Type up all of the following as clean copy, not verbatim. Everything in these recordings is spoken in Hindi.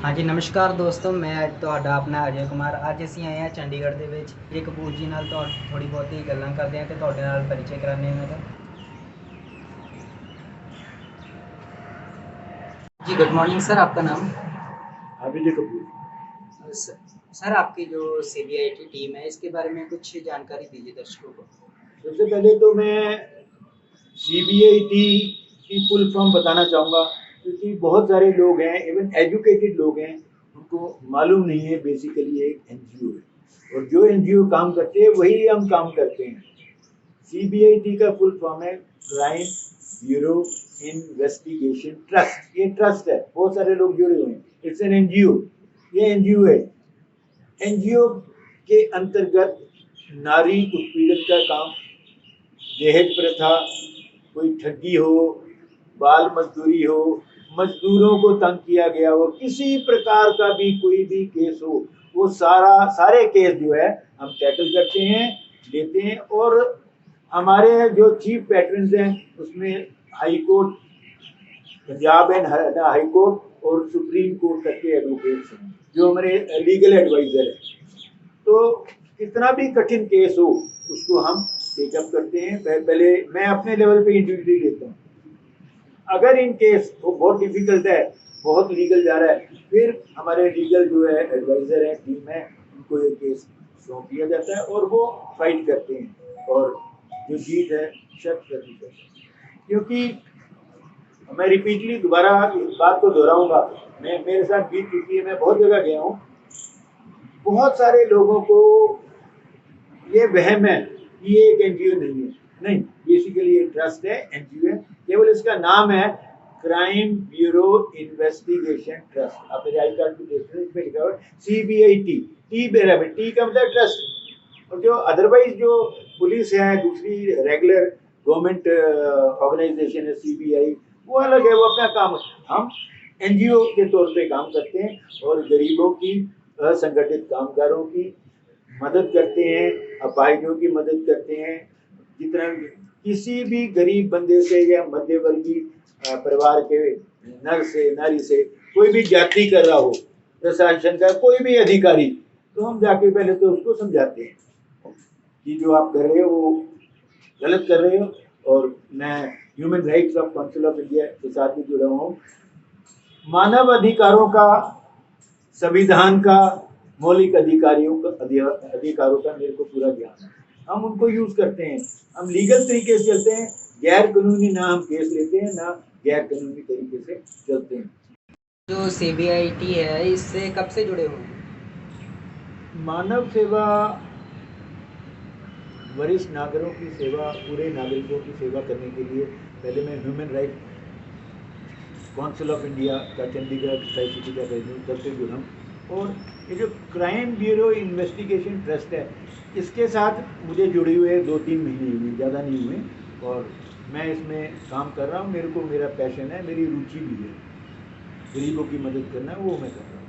हाँ जी, नमस्कार दोस्तों। मैं ਤੁਹਾਡਾ ਆਪਣਾ ਅਜੇ ਕੁਮਾਰ। ਅੱਜ ਅਸੀਂ ਆਏ ਹਾਂ ਚੰਡੀਗੜ੍ਹ ਦੇ ਵਿੱਚ। ਇਹ ਕਪੂਰ ਜੀ ਨਾਲ ਥੋੜ੍ਹੀ ਬਹੁਤੀ ਗੱਲਾਂ ਕਰਦੇ ਹਾਂ ਤੇ ਤੁਹਾਡੇ ਨਾਲ ਪਰਿਚੈ ਕਰਾਉਂਦੇ ਹਾਂ ਇਹਨਾਂ ਦਾ। जी गुड मॉर्निंग सर, आपका नाम? अभिजय कपूर। सर आपकी जो CBIT टीम है इसके बारे में कुछ जानकारी दीजिए दर्शकों को। सबसे पहले तो मैं CBIT की फुल फॉर्म बताना चाहूँगा, क्योंकि बहुत सारे लोग हैं, इवन एजुकेटेड लोग हैं, उनको मालूम नहीं है बेसिकली एक NGO है और जो NGO काम करते हैं वही हम काम करते हैं। CBIT का फुल फॉर्म है क्राइम ब्यूरो इन्वेस्टिगेशन ट्रस्ट। ये ट्रस्ट है, बहुत सारे लोग जुड़े हुए हैं। It's an NGO। ये NGO है। NGO के अंतर्गत नारी उत्पीड़न का काम, दहेज प्रथा, कोई ठगी हो, बाल मजदूरी हो, मजदूरों को तंग किया गया हो, किसी प्रकार का भी कोई भी केस हो, वो सारे केस जो है हम टैकल करते हैं, लेते हैं। और हमारे जो चीफ पैट्रन्स हैं उसमें high court, Punjab and Haryana high court और सुप्रीम कोर्ट तक के एडवोकेट्स हैं जो हमारे लीगल एडवाइजर हैं। तो कितना भी कठिन केस हो उसको हम टेकअप करते हैं। पहले मैं अपने लेवल पे इंडिविजुअली लेता हूँ। अगर इन केस वो बहुत डिफिकल्ट है, बहुत लीगल जा रहा है, फिर हमारे लीगल जो है एडवाइजर है, टीम है, उनको ये केस सौंप दिया जाता है और वो फाइट करते हैं और जो जीत है 100%। क्योंकि मैं रिपीटली दोबारा इस बात को दोहराऊंगा, मेरे साथ बीत चुकी है, मैं बहुत जगह गया हूँ। बहुत सारे लोगों को ये वहम है कि ये एक NGO नहीं है। नहीं, बेसिकली ये ट्रस्ट है, NGO है। केवल इसका नाम है क्राइम ब्यूरो इन्वेस्टिगेशन ट्रस्ट। आप मेरे आई कार्ड को देख रहे हैं, इसमें लिखा हुआ है CBIT। टी का मतलब ट्रस्ट। और जो अदरवाइज जो पुलिस है, दूसरी रेगुलर गवर्नमेंट ऑर्गेनाइजेशन है CBI, वो अलग है, वो अपना काम है। हम NGO के तौर पे काम करते हैं और गरीबों की, असंगठित कामगारों की मदद करते हैं, अपाहिजों की मदद करते हैं। जितना किसी भी गरीब बंदे से या मध्यवर्गीय परिवार के नर से, नारी से कोई भी जाति कर रहा हो, प्रशासन का कोई भी अधिकारी, तो हम जाके पहले तो उसको समझाते हैं कि जो आप कर रहे हो वो गलत कर रहे हो। और मैं human rights of council of India के साथ भी जुड़ा हुआ हूँ। मानव अधिकारों का, संविधान का, मौलिक अधिकारों का मेरे को पूरा ज्ञान है। हम उनको यूज करते हैं, हम लीगल तरीके से चलते हैं। गैर कानूनी ना हम केस लेते हैं, ना गैर कानूनी तरीके से चलते हैं। जो CBIT है इससे कब से जुड़े हुए? मानव सेवा, वरिष्ठ नागरिकों की सेवा, पूरे नागरिकों की सेवा करने के लिए पहले मैं human right council of India का चंडीगढ़ ट्राई सिटी का प्रेसिडेंट, तब से जुड़ा हूँ। और ये जो क्राइम ब्यूरो इन्वेस्टिगेशन ट्रस्ट है, इसके साथ मुझे जुड़े हुए 2-3 महीने हुए, ज़्यादा नहीं हुए। और मैं इसमें काम कर रहा हूँ। मेरे को, मेरा पैशन है, मेरी रुचि भी है, गरीबों की मदद करना, वो मैं कर रहा हूँ।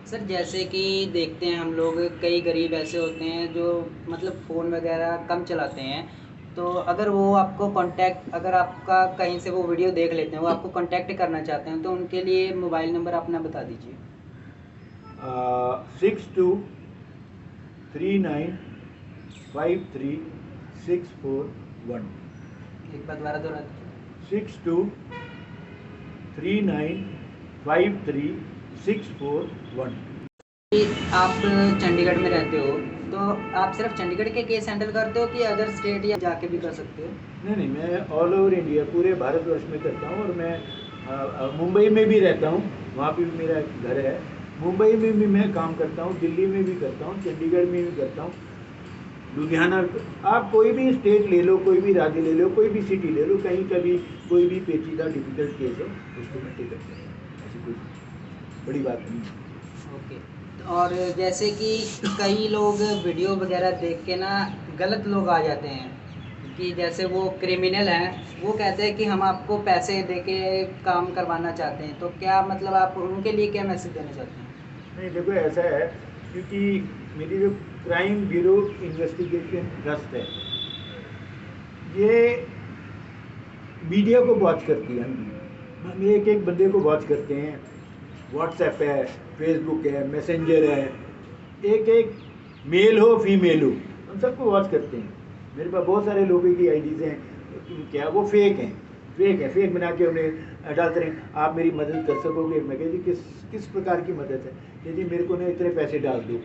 सर जैसे कि देखते हैं हम लोग, कई गरीब ऐसे होते हैं जो मतलब फ़ोन वगैरह कम चलाते हैं, तो अगर वो आपको कांटेक्ट, अगर आपका कहीं से वो वीडियो देख लेते हैं, वो आपको कांटेक्ट करना चाहते हैं, तो उनके लिए मोबाइल नंबर अपना बता दीजिए। 623953 641। एक बार दोबारा दोहरा दीजिए। 623953 641। आप चंडीगढ़ में रहते हो, तो आप सिर्फ चंडीगढ़ के केस हैंडल करते हो कि अदर स्टेट या जाके भी कर सकते हो? नहीं, मैं ऑल ओवर इंडिया, पूरे भारतवर्ष में करता हूँ। और मैं मुंबई में भी रहता हूँ, वहाँ पे भी मेरा घर है। मुंबई में भी मैं काम करता हूँ, दिल्ली में भी करता हूँ, चंडीगढ़ में भी करता हूँ, लुधियाना। आप कोई भी स्टेट ले लो, कोई भी राज्य ले लो, कोई भी सिटी ले लो, कहीं का भी कोई भी पेचीदा डिफिकल्ट केस है, उसको मैं टेकअप करता हूँ। ऐसी कोई बड़ी बात नहीं है। ओके। और जैसे कि कई लोग वीडियो वगैरह देख के ना गलत लोग आ जाते हैं कि जैसे वो क्रिमिनल हैं, वो कहते हैं कि हम आपको पैसे दे के काम करवाना चाहते हैं, तो क्या मतलब आप उनके लिए क्या मैसेज देना चाहते हैं? नहीं, देखो ऐसा है, क्योंकि मेरी जो क्राइम ब्यूरो इन्वेस्टिगेशन ट्रस्ट है, ये मीडिया को वॉच करती है। हम एक एक बंदे को वॉच करते हैं, व्हाट्सएप है, फेसबुक है, मैसेंजर है, एक एक मेल हो फीमेल हो, हम सबको वॉच करते हैं। मेरे पास बहुत सारे लोगों की आईडीज़ हैं, क्या वो फेक हैं, फेक बना के उन्हें डालते रहे, आप मेरी मदद कर सकोगे। मैं कह जी किस प्रकार की मदद है? कि जी मेरे को ना इतने पैसे डाल दो,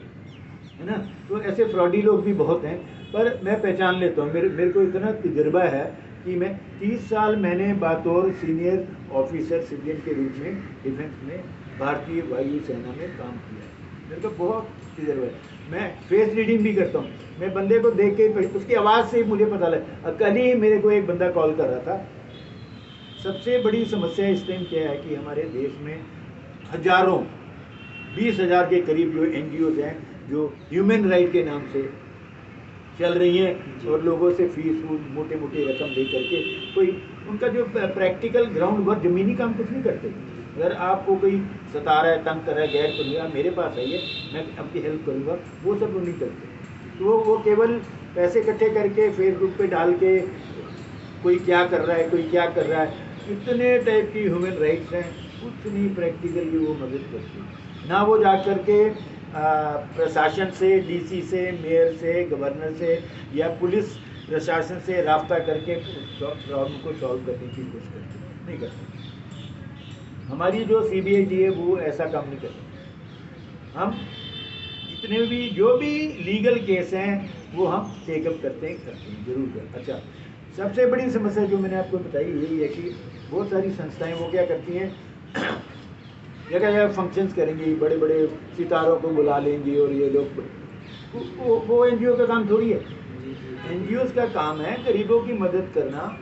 है ना। तो ऐसे फ्रॉडी लोग भी बहुत हैं, पर मैं पहचान लेता हूँ। मेरे को इतना तजुर्बा है कि मैं 30 साल मैंने बतौर सीनियर ऑफिसर सिविलियन के रूप में डिफेंस में भारतीय वायु सेना में काम किया है। मेरे को बहुत तजुर्बा है। मैं फेस रीडिंग भी करता हूँ। मैं बंदे को देख के उसकी आवाज़ से ही मुझे पता लगा। कल ही मेरे को एक बंदा कॉल कर रहा था। सबसे बड़ी समस्या इस टाइम क्या है कि हमारे देश में हजारों 20,000 के करीब जो NGOs हैं जो ह्यूमन राइट के नाम से चल रही हैं और लोगों से फीस मोटे रकम दे करके कोई उनका जो प्रैक्टिकल ग्राउंड वर्क ज़मीनी काम कुछ नहीं करते। अगर आपको कोई सता रहा है, तंग कर रहा है, गैर करूँगा, मेरे पास आइए, मैं आपकी हेल्प करूँगा, वो सब वो नहीं करते। तो वो केवल पैसे इकट्ठे करके फेसबुक पे डाल के कोई क्या कर रहा है, कोई क्या कर रहा है, इतने टाइप की ह्यूमन राइट्स हैं, कुछ नहीं प्रैक्टिकली वो मदद करती ना। वो जा कर के प्रशासन से, DC से, मेयर से, गवर्नर से या पुलिस प्रशासन से राब्ता करके प्रॉब्लम को सॉल्व करने की कोशिश करते नहीं करते। हमारी जो CBIT है वो ऐसा काम नहीं करती। हम जितने भी जो भी लीगल केस हैं वो हम टेकअप करते हैं जरूर कर। अच्छा, सबसे बड़ी समस्या जो मैंने आपको बताई यही है कि बहुत सारी संस्थाएं वो क्या करती हैं, जगह जगह फंक्शंस करेंगी, बड़े बड़े सितारों को बुला लेंगी और ये लोग, वो NGO का काम थोड़ी है। NGOs का काम है गरीबों की मदद करना,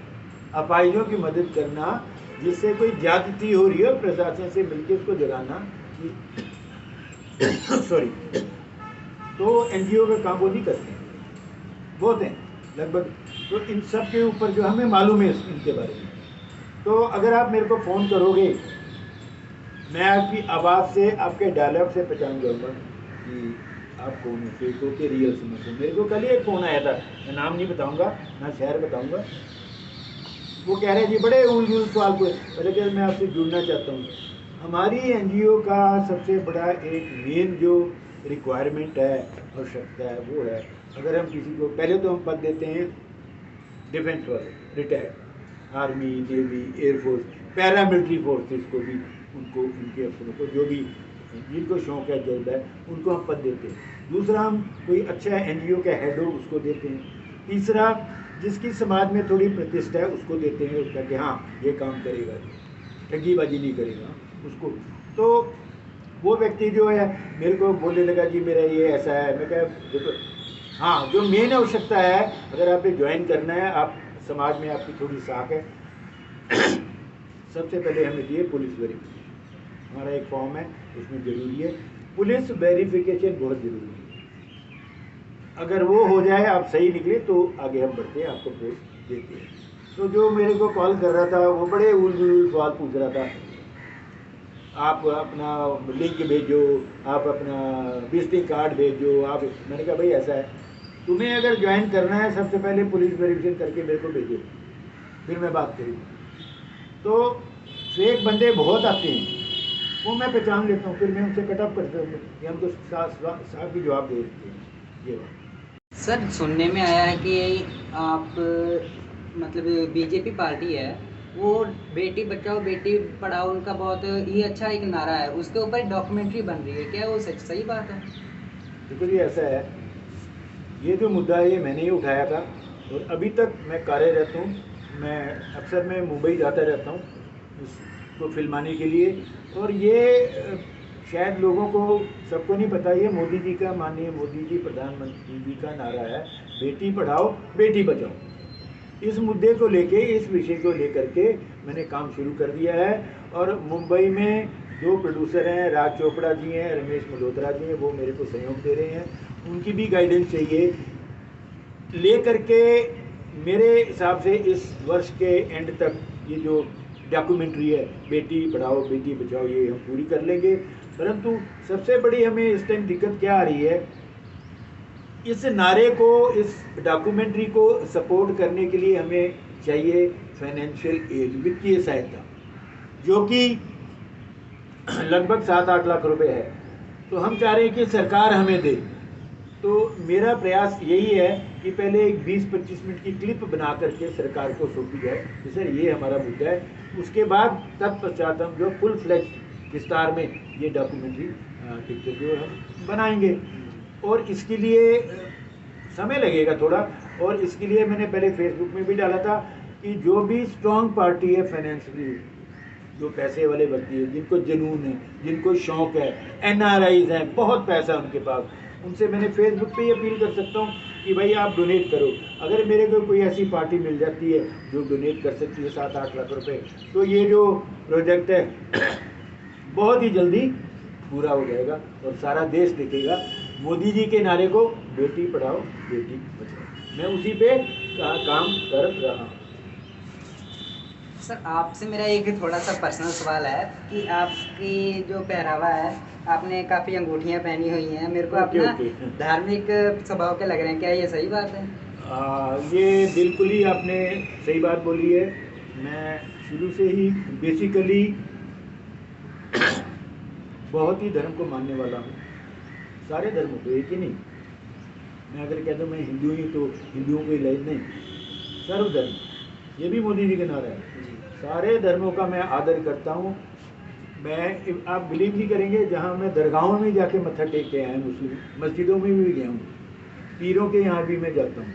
अपाहिजों की मदद करना, जिससे कोई ज्यादती हो रही है प्रशासन से मिलकर उसको जगाना सॉरी। तो NGO का काम वो नहीं करते हैं, बहुत हैं लगभग। तो इन सब के ऊपर जो हमें मालूम है इनके बारे में, तो अगर आप मेरे को फ़ोन करोगे, मैं आपकी आवाज़ से, आपके डायलॉग से पहचान जाऊँगा कि आप कौन हो, फेक हो के रियल समझ हो। मेरे को कल ही एक फ़ोन आया था, मैं नाम नहीं बताऊँगा, ना शहर बताऊँगा। वो कह रहे जी बड़े उल सवाल को, पहले कह मैं आपसे जुड़ना चाहता हूँ। हमारी NGO का सबसे बड़ा एक मेन जो रिक्वायरमेंट है, आवश्यकता है, वो है अगर हम किसी को, पहले तो हम पद देते हैं डिफेंस वाले, retired army, navy, air force, paramilitary forces को भी, उनको, उनके अफसरों को, जो भी जिनको शौक है, जज्बा है, उनको हम पद देते हैं। दूसरा, हम कोई अच्छा NGO का हेड हो उसको देते हैं। तीसरा, जिसकी समाज में थोड़ी प्रतिष्ठा है उसको देते हैं, उसका कि हाँ ये काम करेगा, ठगीबाजी नहीं करेगा उसको। तो वो व्यक्ति जो है मेरे को बोलने लगा जी मेरा ये ऐसा है। मैं कहा देखो, हाँ जो मेन आवश्यकता है, अगर आपको ज्वाइन करना है, आप समाज में आपकी थोड़ी साख है, सबसे पहले हमें दिए पुलिस वेरिफिकेशन। हमारा एक फॉर्म है, उसमें ज़रूरी है पुलिस वेरिफिकेशन, बहुत ज़रूरी है। अगर वो हो जाए, आप सही निकले, तो आगे हम बढ़ते हैं, आपको पोस्ट देते हैं। तो जो मेरे को कॉल कर रहा था वो बड़े उल सवाल पूछ रहा था, आप अपना लिंक भेजो, आप अपना विजिटिंग कार्ड भेजो, आप। मैंने कहा भाई ऐसा है, तुम्हें अगर ज्वाइन करना है सबसे पहले पुलिस वेरिफिकेशन करके मेरे को भेजो, फिर मैं बात करूँगा। तो फेक बंदे बहुत आते हैं, वो मैं पहचान लेता हूँ, फिर मैं उनसे कटअप करता हूँ, ये हमको साफ ही जवाब दे देते हैं। ये सर सुनने में आया है कि आप मतलब BJP पार्टी है, वो बेटी बचाओ बेटी पढ़ाओ उनका बहुत ये अच्छा एक नारा है, उसके ऊपर डॉक्यूमेंट्री बन रही है, क्या वो सही बात है? देखो जी ऐसा है, ये जो मुद्दा है ये मैंने ही उठाया था और अभी तक मैं कार्यरत हूँ। मैं अक्सर मैं मुंबई जाता रहता हूँ इसको फिल्माने के लिए, और ये शायद लोगों को सबको नहीं पता, ये मोदी जी का, माननीय मोदी जी प्रधानमंत्री जी का नारा है, बेटी पढ़ाओ बेटी बचाओ। इस मुद्दे को लेके, इस विषय को लेकर के मैंने काम शुरू कर दिया है। और मुंबई में 2 प्रोड्यूसर हैं, राज चोपड़ा जी हैं, रमेश मल्होत्रा जी हैं, वो मेरे को सहयोग दे रहे हैं। उनकी भी गाइडेंस चाहिए ले करके। मेरे हिसाब से इस वर्ष के एंड तक ये जो डॉक्यूमेंट्री है बेटी पढ़ाओ बेटी बचाओ, ये हम पूरी कर लेंगे। परंतु सबसे बड़ी हमें इस टाइम दिक्कत क्या आ रही है, इस नारे को, इस डॉक्यूमेंट्री को सपोर्ट करने के लिए हमें चाहिए फाइनेंशियल एड, वित्तीय सहायता, जो कि लगभग 7-8 लाख रुपए है। तो हम चाह रहे हैं कि सरकार हमें दे। तो मेरा प्रयास यही है कि पहले एक 20-25 मिनट की क्लिप बना करके सरकार को सौंपी जाए कि सर ये हमारा मुद्दा है। उसके बाद तत्पश्चात हम जो फुल फ्लैश विस्तार में ये डॉक्यूमेंट्री पिक्चर जो हम बनाएंगे। और इसके लिए समय लगेगा थोड़ा। और इसके लिए मैंने पहले फेसबुक में भी डाला था कि जो भी स्ट्रॉन्ग पार्टी है फाइनेंशियली, जो पैसे वाले व्यक्ति है, जिनको जुनून है, जिनको शौक है, एनआरआईज हैं, बहुत पैसा है उनके पास, उनसे मैंने फेसबुक पे ही अपील कर सकता हूँ कि भाई आप डोनेट करो। अगर मेरे को कोई ऐसी पार्टी मिल जाती है जो डोनेट कर सकती है 7-8 लाख रुपए, तो ये जो प्रोजेक्ट है बहुत ही जल्दी पूरा हो जाएगा और सारा देश देखेगा मोदी जी के नारे को, बेटी पढ़ाओ बेटी बचाओ। मैं उसी पे काम कर रहा हूँ। सर आपसे मेरा एक थोड़ा सा पर्सनल सवाल है कि आपकी जो पहरावा है, आपने काफ़ी अंगूठियाँ पहनी हुई हैं, मेरे को अपना धार्मिक स्वभाव के लग रहे हैं, क्या ये सही बात है? ये बिल्कुल ही आपने सही बात बोली है। मैं शुरू से ही बेसिकली बहुत ही धर्म को मानने वाला हूँ, सारे धर्मों को, एक ही नहीं। मैं अगर कह दूँ मैं हिंदू ही तो हिंदुओं को ही ले नहीं, सर्वधर्म, ये भी मोदी जी का नारा है। सारे धर्मों का मैं आदर करता हूँ। मैं, आप बिलीव नहीं करेंगे, जहाँ मैं दरगाहों में जाके मत्था टेक के आया हूँ, मुस्लिम मस्जिदों में भी गया हूँ, पीरों के यहाँ भी मैं जाता हूँ।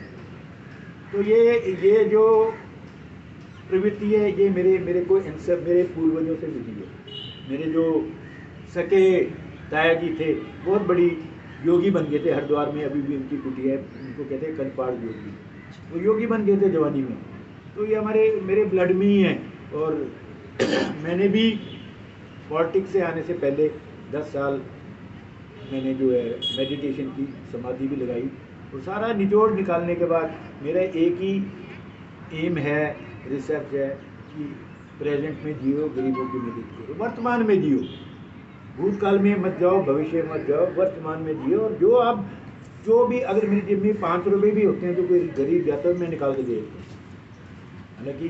तो ये जो प्रवृत्ति है ये मेरे को इन सब मेरे पूर्वजों से मिली है। मेरे जो सके ताया जी थे बहुत बड़ी योगी बन गए थे हरिद्वार में, अभी भी उनकी कुटिया है, उनको कहते हैं कनपाड़ योगी। वो योगी बन गए थे जवानी में। तो ये मेरे ब्लड में ही है। और मैंने भी पॉलिटिक्स से आने से पहले 10 साल मैंने जो है मेडिटेशन की समाधि भी लगाई। और सारा निचोड़ निकालने के बाद मेरा एक ही एम है, रिसर्च है कि प्रेजेंट में जियो, गरीबों की मदद करो, वर्तमान में जियो, भूतकाल में मत जाओ, भविष्य में मत जाओ, वर्तमान में जियो। और जो भी अगर मेरी जेब में 5 रुपये भी होते हैं तो कोई गरीब जाता है मैं निकाल के दे देता हूँ। हालांकि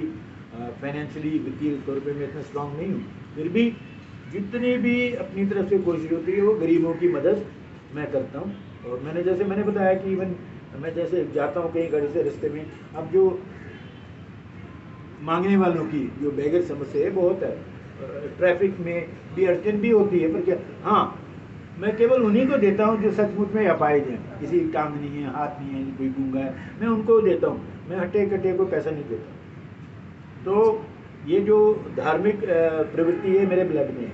फाइनेंशियली वित्तीय तौर पे मैं इतना स्ट्रांग नहीं हूँ, फिर भी जितनी भी अपनी तरफ से कोशिश होती है वो गरीबों की मदद मैं करता हूँ। और मैंने बताया कि इवन मैं जैसे जाता हूँ कहीं गाड़ी से रास्ते में, अब जो मांगने वालों की जो बेगर समस्या है बहुत है, ट्रैफिक में भी अड़चन भी होती है, पर क्या, हाँ मैं केवल उन्हीं को देता हूँ जो सचमुच में अपाहिज हैं, किसी की टांग नहीं है, हाथ नहीं है, कोई गूंगा है, मैं उनको देता हूँ। मैं हटे कटे को पैसा नहीं देता। तो ये जो धार्मिक प्रवृत्ति है मेरे ब्लड में है।